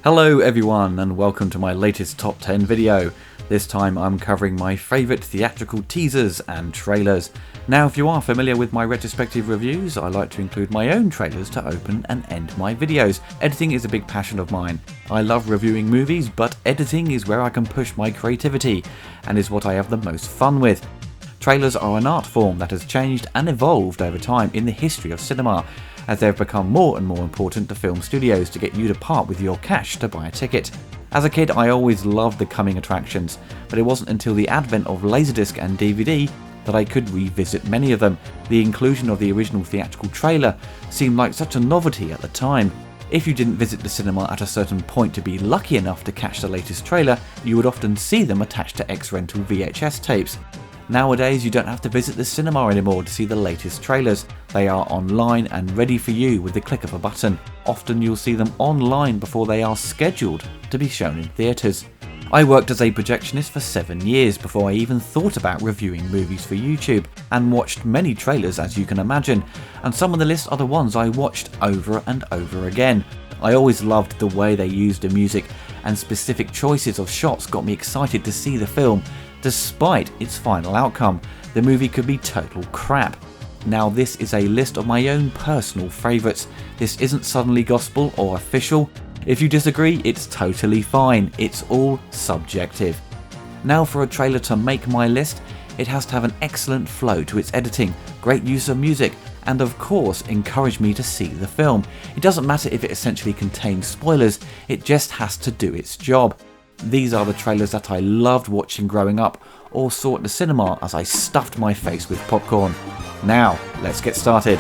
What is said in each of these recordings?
Hello everyone and welcome to my latest top 10 video. This time I'm covering my favourite theatrical teasers and trailers. Now if you are familiar with my retrospective reviews, I like to include my own trailers to open and end my videos. Editing is a big passion of mine. I love reviewing movies, but editing is where I can push my creativity and is what I have the most fun with. Trailers are an art form that has changed and evolved over time in the history of cinema, as they have become more and more important to film studios to get you to part with your cash to buy a ticket. As a kid, I always loved the coming attractions, but it wasn't until the advent of Laserdisc and DVD that I could revisit many of them. The inclusion of the original theatrical trailer seemed like such a novelty at the time. If you didn't visit the cinema at a certain point to be lucky enough to catch the latest trailer, you would often see them attached to X-Rental VHS tapes. Nowadays, you don't have to visit the cinema anymore to see the latest trailers. They are online and ready for you with the click of a button. Often you'll see them online before they are scheduled to be shown in theatres. I worked as a projectionist for 7 years before I even thought about reviewing movies for YouTube, and watched many trailers as you can imagine, and some of the lists are the ones I watched over and over again. I always loved the way they used the music, and specific choices of shots got me excited to see the film. Despite its final outcome, the movie could be total crap. Now this is a list of my own personal favourites. This isn't suddenly gospel or official. If you disagree, it's totally fine. It's all subjective. Now for a trailer to make my list, it has to have an excellent flow to its editing, great use of music, and of course encourage me to see the film. It doesn't matter if it essentially contains spoilers, it just has to do its job. These are the trailers that I loved watching growing up, or saw at the cinema as I stuffed my face with popcorn. Now, let's get started.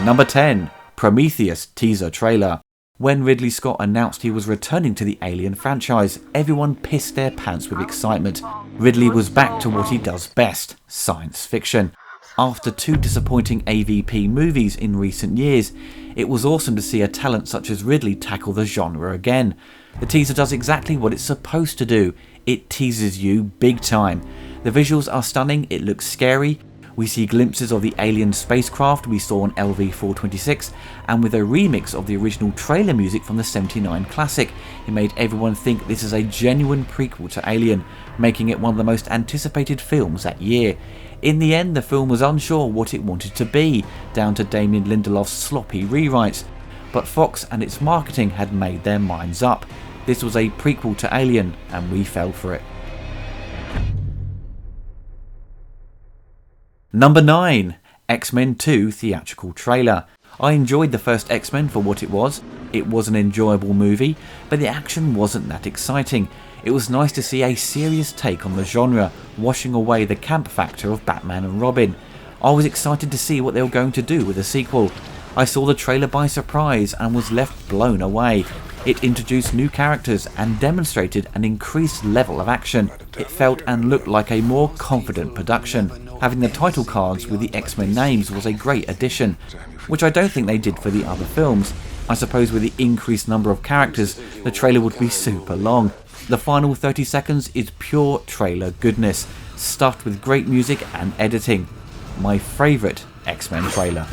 Number 10. Prometheus teaser trailer. When Ridley Scott announced he was returning to the Alien franchise, everyone pissed their pants with excitement. Ridley was back to what he does best, science fiction. After 2 disappointing AVP movies in recent years, it was awesome to see a talent such as Ridley tackle the genre again. The teaser does exactly what it's supposed to do. It teases you big time. The visuals are stunning, it looks scary. We see glimpses of the alien spacecraft we saw on LV-426, and with a remix of the original trailer music from the '79 classic, it made everyone think this is a genuine prequel to Alien, making it one of the most anticipated films that year. In the end, the film was unsure what it wanted to be, down to Damien Lindelof's sloppy rewrites, but Fox and its marketing had made their minds up. This was a prequel to Alien, and we fell for it. Number 9. X-Men 2 theatrical trailer. I enjoyed the first X-Men for what it was. It was an enjoyable movie, but the action wasn't that exciting. It was nice to see a serious take on the genre, washing away the camp factor of Batman and Robin. I was excited to see what they were going to do with the sequel. I saw the trailer by surprise and was left blown away. It introduced new characters and demonstrated an increased level of action. It felt and looked like a more confident production. Having the title cards with the X-Men names was a great addition, which I don't think they did for the other films. I suppose with the increased number of characters, the trailer would be super long. The final 30 seconds is pure trailer goodness, stuffed with great music and editing. My favourite X-Men trailer.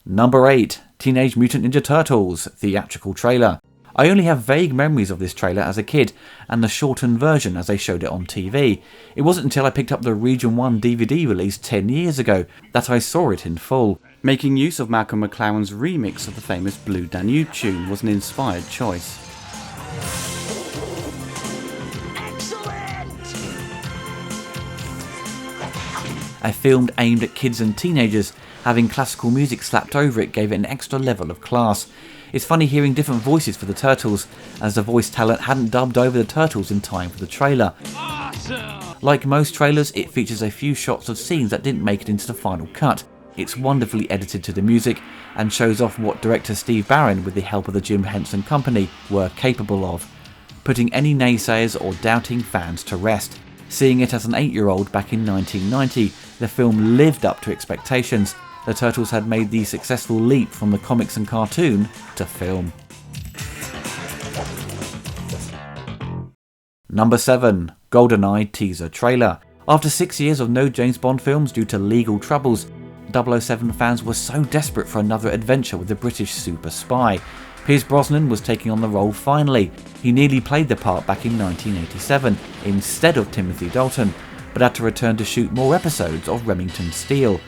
Number 8. Teenage Mutant Ninja Turtles theatrical trailer. I only have vague memories of this trailer as a kid, and the shortened version as they showed it on TV. It wasn't until I picked up the Region 1 DVD release 10 years ago that I saw it in full. Making use of Malcolm McLaren's remix of the famous Blue Danube tune was an inspired choice. A film aimed at kids and teenagers, having classical music slapped over it gave it an extra level of class. It's funny hearing different voices for the Turtles, as the voice talent hadn't dubbed over the Turtles in time for the trailer. Awesome. Like most trailers, it features a few shots of scenes that didn't make it into the final cut. It's wonderfully edited to the music, and shows off what director Steve Barron, with the help of the Jim Henson Company, were capable of, putting any naysayers or doubting fans to rest. Seeing it as an 8-year-old back in 1990, the film lived up to expectations. The Turtles had made the successful leap from the comics and cartoon to film. Number 7. GoldenEye teaser trailer. After 6 years of no James Bond films due to legal troubles, 007 fans were so desperate for another adventure with the British super spy. Pierce Brosnan was taking on the role finally. He nearly played the part back in 1987 instead of Timothy Dalton, but had to return to shoot more episodes of Remington Steele.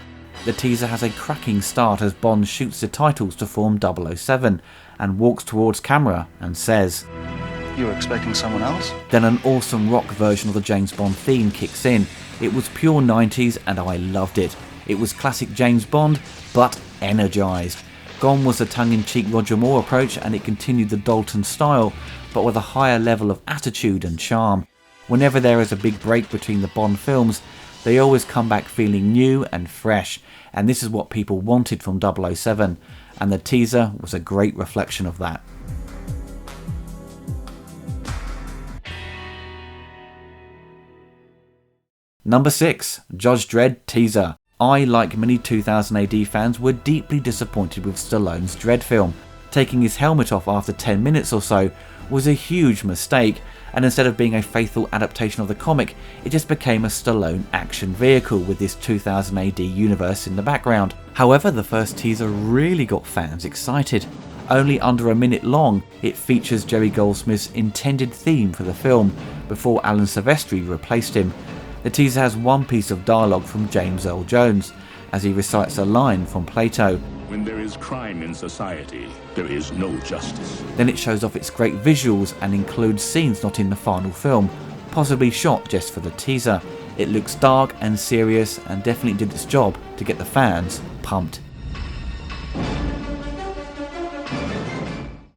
The teaser has a cracking start as Bond shoots the titles to form 007 and walks towards camera and says, "You were expecting someone else?" Then an awesome rock version of the James Bond theme kicks in. It was pure 90s and I loved it. It was classic James Bond, but energised. Gone was the tongue-in-cheek Roger Moore approach and it continued the Dalton style, but with a higher level of attitude and charm. Whenever there is a big break between the Bond films, they always come back feeling new and fresh, and this is what people wanted from 007, and the teaser was a great reflection of that. Number 6. Judge Dredd teaser. I, like many 2000 AD fans, were deeply disappointed with Stallone's Dredd film. Taking his helmet off after 10 minutes or so was a huge mistake, and instead of being a faithful adaptation of the comic, it just became a Stallone action vehicle with this 2000 AD universe in the background. However, the first teaser really got fans excited. Only under a minute long, it features Jerry Goldsmith's intended theme for the film, before Alan Silvestri replaced him. The teaser has one piece of dialogue from James Earl Jones, as he recites a line from Plato. "When there is crime in society, there is no justice." Then it shows off its great visuals and includes scenes not in the final film, possibly shot just for the teaser. It looks dark and serious and definitely did its job to get the fans pumped.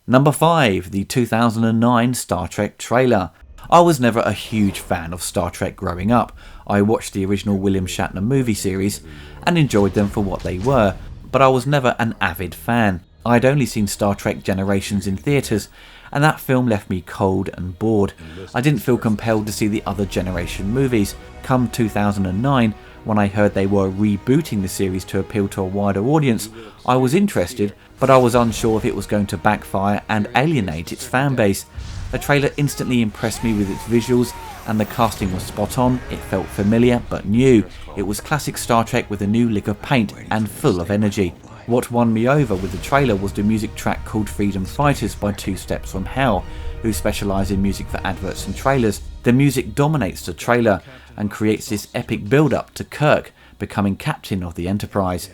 Number 5. The 2009 Star Trek trailer. I was never a huge fan of Star Trek growing up. I watched the original William Shatner movie series and enjoyed them for what they were, but I was never an avid fan. I had only seen Star Trek Generations in theatres, and that film left me cold and bored. I didn't feel compelled to see the other generation movies. Come 2009, when I heard they were rebooting the series to appeal to a wider audience, I was interested, but I was unsure if it was going to backfire and alienate its fan base. The trailer instantly impressed me with its visuals, and the casting was spot on. It felt familiar but new. It was classic Star Trek with a new lick of paint and full of energy. What won me over with the trailer was the music track called Freedom Fighters by Two Steps from Hell, who specialise in music for adverts and trailers. The music dominates the trailer and creates this epic build-up to Kirk becoming captain of the Enterprise.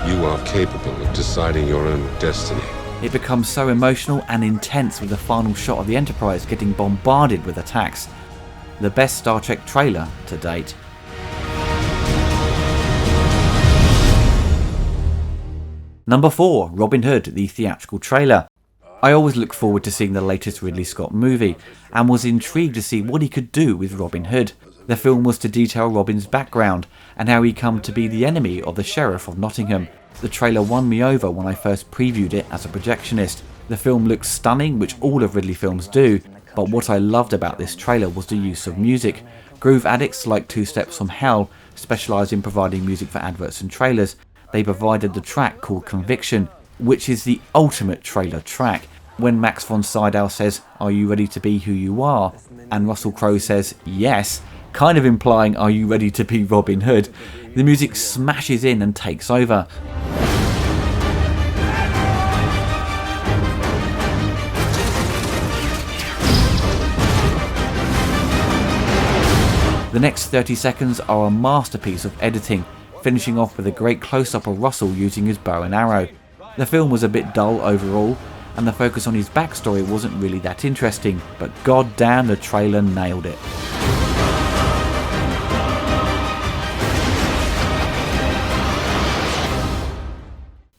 You are capable of deciding your own destiny. It becomes so emotional and intense with the final shot of the Enterprise getting bombarded with attacks. The best Star Trek trailer to date. Number 4. Robin Hood, the theatrical trailer. I always look forward to seeing the latest Ridley Scott movie, and was intrigued to see what he could do with Robin Hood. The film was to detail Robin's background, and how he come to be the enemy of the Sheriff of Nottingham. The trailer won me over when I first previewed it as a projectionist. The film looks stunning, which all of Ridley films do, but what I loved about this trailer was the use of music. Groove addicts like Two Steps from Hell specialise in providing music for adverts and trailers. They provided the track called Conviction, which is the ultimate trailer track. When Max von Sydow says, "Are you ready to be who you are?" and Russell Crowe says, "Yes," kind of implying, "Are you ready to be Robin Hood?" The music smashes in and takes over. The next 30 seconds are a masterpiece of editing, finishing off with a great close-up of Russell using his bow and arrow. The film was a bit dull overall, and the focus on his backstory wasn't really that interesting, but goddamn, the trailer nailed it.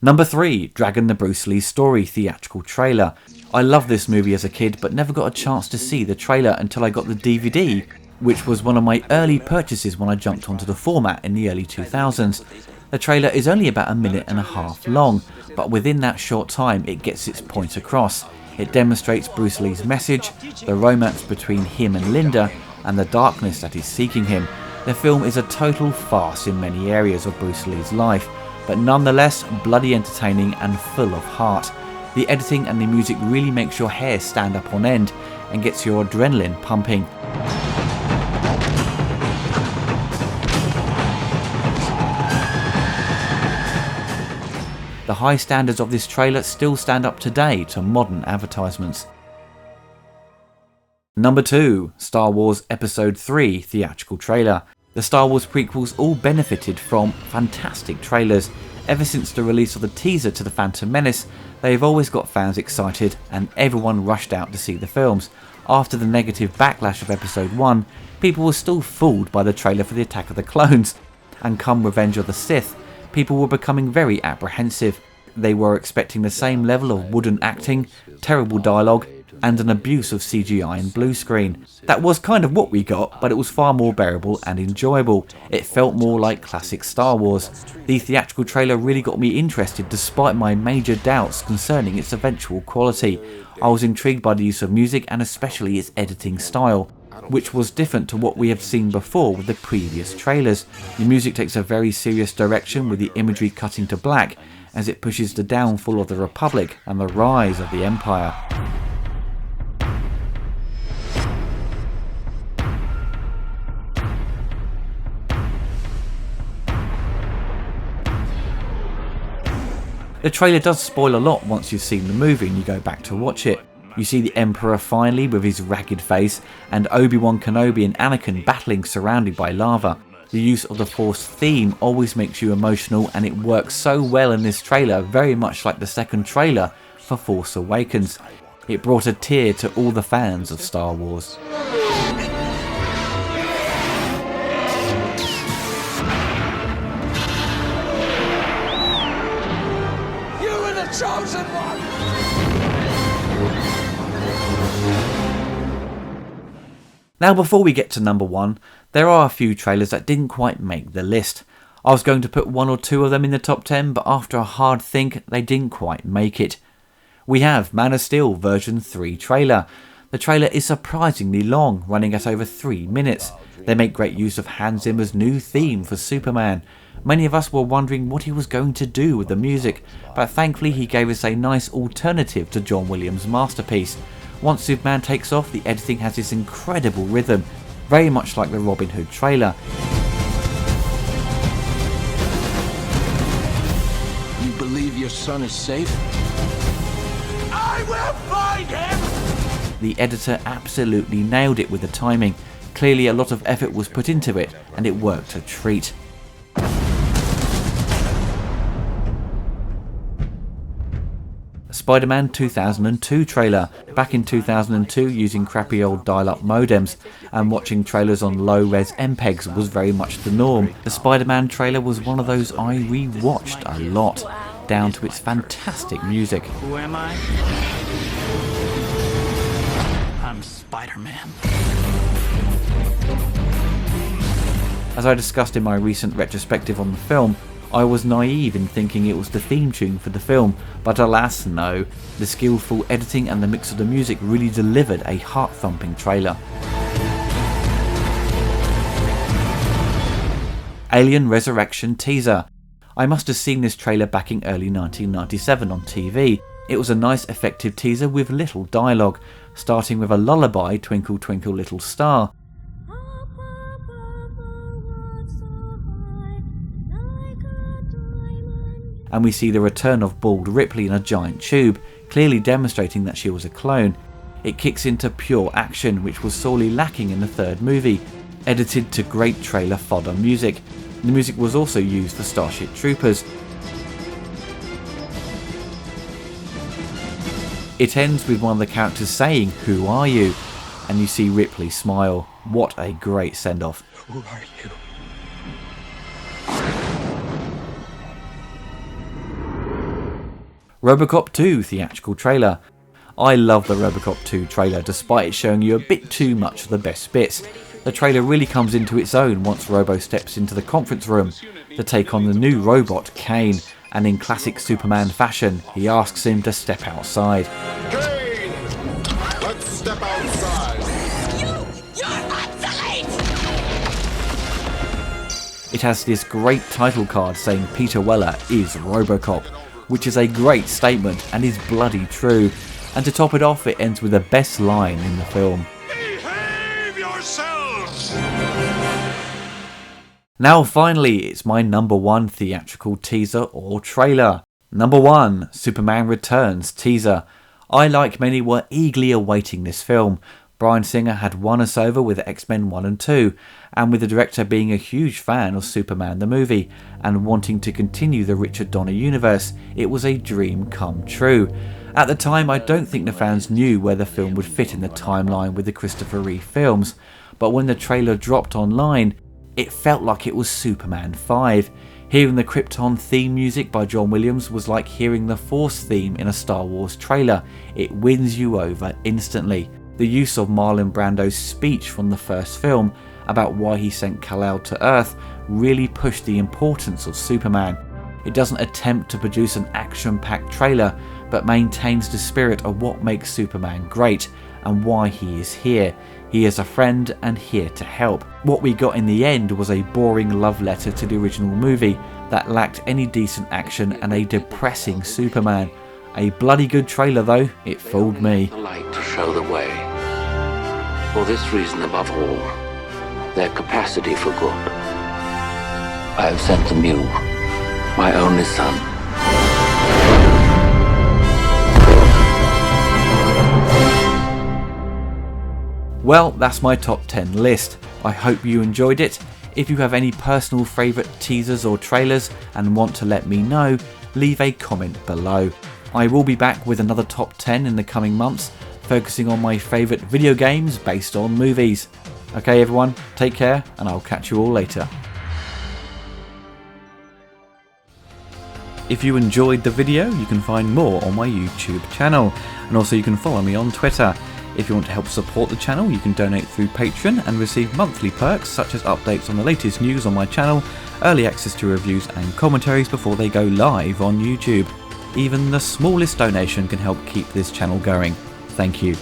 Number 3. Dragon the Bruce Lee Story theatrical trailer. I loved this movie as a kid, but never got a chance to see the trailer until I got the DVD, which was one of my early purchases when I jumped onto the format in the early 2000s. The trailer is only about a minute and a half long, but within that short time it gets its point across. It demonstrates Bruce Lee's message, the romance between him and Linda, and the darkness that is seeking him. The film is a total farce in many areas of Bruce Lee's life, but nonetheless bloody entertaining and full of heart. The editing and the music really makes your hair stand up on end and gets your adrenaline pumping. The high standards of this trailer still stand up today to modern advertisements. Number 2. Star Wars Episode 3 Theatrical Trailer. The Star Wars prequels all benefited from fantastic trailers. Ever since the release of the teaser to The Phantom Menace, they've always got fans excited and everyone rushed out to see the films. After the negative backlash of Episode 1, people were still fooled by the trailer for the Attack of the Clones. And come Revenge of the Sith, people were becoming very apprehensive. They were expecting the same level of wooden acting, terrible dialogue, and an abuse of CGI and blue screen. That was kind of what we got, but it was far more bearable and enjoyable. It felt more like classic Star Wars. The theatrical trailer really got me interested despite my major doubts concerning its eventual quality. I was intrigued by the use of music and especially its editing style, which was different to what we have seen before with the previous trailers. The music takes a very serious direction with the imagery cutting to black as it pushes the downfall of the Republic and the rise of the Empire. The trailer does spoil a lot once you've seen the movie and you go back to watch it. You see the Emperor finally with his ragged face, and Obi-Wan Kenobi and Anakin battling surrounded by lava. The use of the Force theme always makes you emotional, and it works so well in this trailer, very much like the second trailer for Force Awakens. It brought a tear to all the fans of Star Wars. Chosen one! Now before we get to number 1, there are a few trailers that didn't quite make the list. I was going to put 1 or 2 of them in the top 10, but after a hard think they didn't quite make it. We have Man of Steel version 3 trailer. The trailer is surprisingly long, running at over 3 minutes. They make great use of Hans Zimmer's new theme for Superman. Many of us were wondering what he was going to do with the music, but thankfully he gave us a nice alternative to John Williams' masterpiece. Once Superman takes off, the editing has this incredible rhythm, very much like the Robin Hood trailer. You believe your son is safe? I will find him! The editor absolutely nailed it with the timing. Clearly a lot of effort was put into it, and it worked a treat. Spiderman 2002 trailer. Back in 2002, using crappy old dial-up modems and watching trailers on low-res MPEGs was very much the norm. The Spider-Man trailer was one of those I re-watched a lot, down to its fantastic music. Who am I? I'm Spider-Man. As I discussed in my recent retrospective on the film, I was naive in thinking it was the theme tune for the film, but alas no. The skillful editing and the mix of the music really delivered a heart-thumping trailer. Alien Resurrection teaser. I must have seen this trailer back in early 1997 on TV. It was a nice effective teaser with little dialogue, starting with a lullaby, Twinkle Twinkle Little Star. And we see the return of bald Ripley in a giant tube, clearly demonstrating that she was a clone. It kicks into pure action, which was sorely lacking in the third movie, edited to great trailer fodder music. The music was also used for Starship Troopers. It ends with one of the characters saying, "Who are you?" And you see Ripley smile. What a great send-off. Who are you? Robocop 2 theatrical trailer. I love the Robocop 2 trailer despite it showing you a bit too much of the best bits. The trailer really comes into its own once Robo steps into the conference room to take on the new robot Kane, and in classic Superman fashion he asks him to step outside. Kane! has this great title card saying Peter Weller is Robocop, which is a great statement and is bloody true. And to top it off, it ends with the best line in the film. Behave yourselves! Now finally, it's my number 1 theatrical teaser or trailer. Number 1, Superman Returns teaser. I, like many, were eagerly awaiting this film. Bryan Singer had won us over with X-Men 1 and 2, and with the director being a huge fan of Superman the movie, and wanting to continue the Richard Donner universe, it was a dream come true. At the time, I don't think the fans knew where the film would fit in the timeline with the Christopher Reeve films, but when the trailer dropped online, it felt like it was Superman 5. Hearing the Krypton theme music by John Williams was like hearing the Force theme in a Star Wars trailer. It wins you over instantly. The use of Marlon Brando's speech from the first film about why he sent Kal-El to Earth really pushed the importance of Superman. It doesn't attempt to produce an action-packed trailer, but maintains the spirit of what makes Superman great and why he is here. He is a friend and here to help. What we got in the end was a boring love letter to the original movie that lacked any decent action and a depressing Superman. A bloody good trailer though, it fooled me. The light to show the way. For this reason above all, their capacity for good. I have sent them you, my only son. Well, that's my top 10 list. I hope you enjoyed it. If you have any personal favourite teasers or trailers and want to let me know, leave a comment below. I will be back with another top 10 in the coming months, focusing on my favourite video games based on movies. Okay everyone, take care and I'll catch you all later. If you enjoyed the video, you can find more on my YouTube channel, and also you can follow me on Twitter. If you want to help support the channel, you can donate through Patreon and receive monthly perks such as updates on the latest news on my channel, early access to reviews and commentaries before they go live on YouTube. Even the smallest donation can help keep this channel going. Thank you.